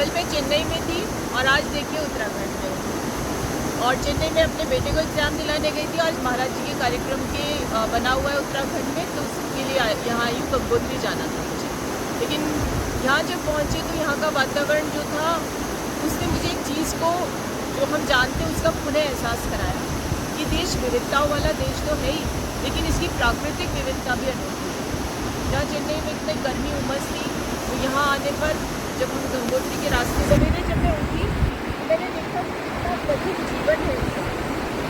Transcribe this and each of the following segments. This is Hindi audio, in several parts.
कल मैं चेन्नई में थी और आज देखिए उत्तराखंड में हूँ। और चेन्नई में अपने बेटे को एग्ज़ाम दिलाने गई थी। आज महाराज जी के कार्यक्रम के बना हुआ है उत्तराखंड में, तो उसके लिए यहाँ आई हूँ। गंगोत्री जाना था मुझे, लेकिन यहाँ जब पहुँचे तो यहाँ का वातावरण जो था उसने मुझे एक चीज़ को जो हम जानते हैं उसका पुनः एहसास कराया कि देश विविधताओं वाला देश तो है ही, लेकिन इसकी प्राकृतिक विविधता भी अनोखी है। जहाँ चेन्नई में इतनी गर्मी उमस थी, तो यहाँ आने पर जब हम गंगोत्री के रास्ते सवेरे जब मैं उठी तो मैंने देखा कितना कठिन जीवन है।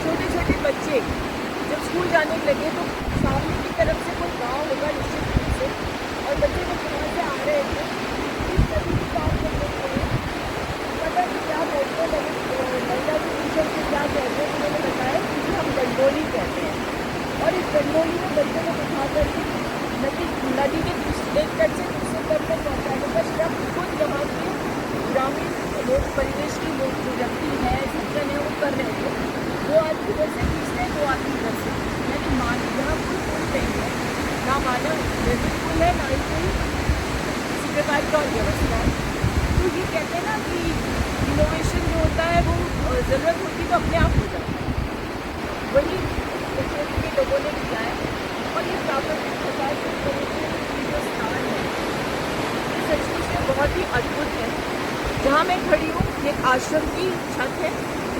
छोटे छोटे बच्चे जब स्कूल जाने लगे तो सामने की तरफ से कोई गाँव होगा निश्चित रूप से, और बच्चे जब वहाँ से आ रहे थे इस नदी की बात करने के लिए पता नहीं क्या बोलते लगे, महिला के टीचर से क्या कहते हैं, उन्होंने बताया कि हम गंडोली कहते हैं। और इस गंडोली में बच्चों को बिठा करके नदी के एक तट से दूसरे तट तक पहुँचाने का श्रम खुद वहाँ के ग्रामीण लोग, परिवेश की लोग जो व्यक्ति है, सज्जन है, वो कर रहे थे। दो आदमी इधर से खींचते, दो आदमी इधर से, यानी यहाँ पुल नहीं है, ना मानव निर्मित पुल है, ना ही कोई किसी प्रकार की और व्यवस्था है। तो ये कहते हैं ना कि इनोवेशन जो होता है वो ज़रूरत होती तो अपने आप हो जाता है, वही क्षेत्र के लोगों ने किया है। और ये प्राकृतिक प्रकार से जो स्थान है ये सचमुच में बहुत ही अद्भुत है। जहाँ मैं खड़ी हूँ एक आश्रम की छत है,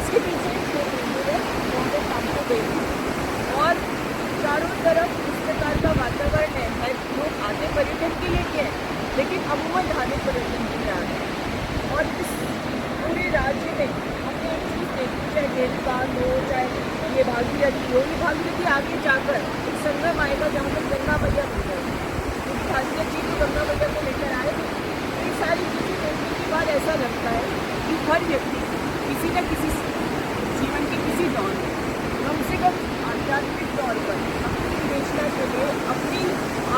इसके पीछे एक मंदिर है, वहाँ पर सामने गई हूँ और चारों तरफ इस प्रकार का वातावरण है। लोग आते पर्यटन के लिए क्या है, लेकिन अमूमन धार्मिक पर्यटन के लिए आते हैं। और इस पूरे राज्य में हमने एक चीज़ देखी, चाहे देवीपाल हो, चाहे ये भागीरथी हो, ये भागीरथी आगे जाकर एक संगम आएगा जहाँ पर गंगा मैया मिल जाएगी, क्योंकि भागीरथ जी तो गंगा मैया को लेकर आए। तो ये सारी चीज़ें देखने के बाद ऐसा लगता है कि हर व्यक्ति किसी न किसी जीवन के किसी दौर में कम से कम आध्यात्मिक तौर पर अपनी विवेचना के लिए, अपनी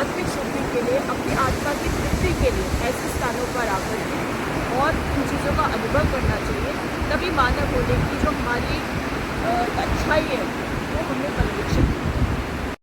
आत्मिक शुद्धि के लिए, अपनी आत्मा की तृप्ति के लिए ऐसे स्थानों पर आकर के और उन चीज़ों का अनुभव करना चाहिए। तभी मानव होने की जो हमारी अच्छाई है वो हमें परिलक्षित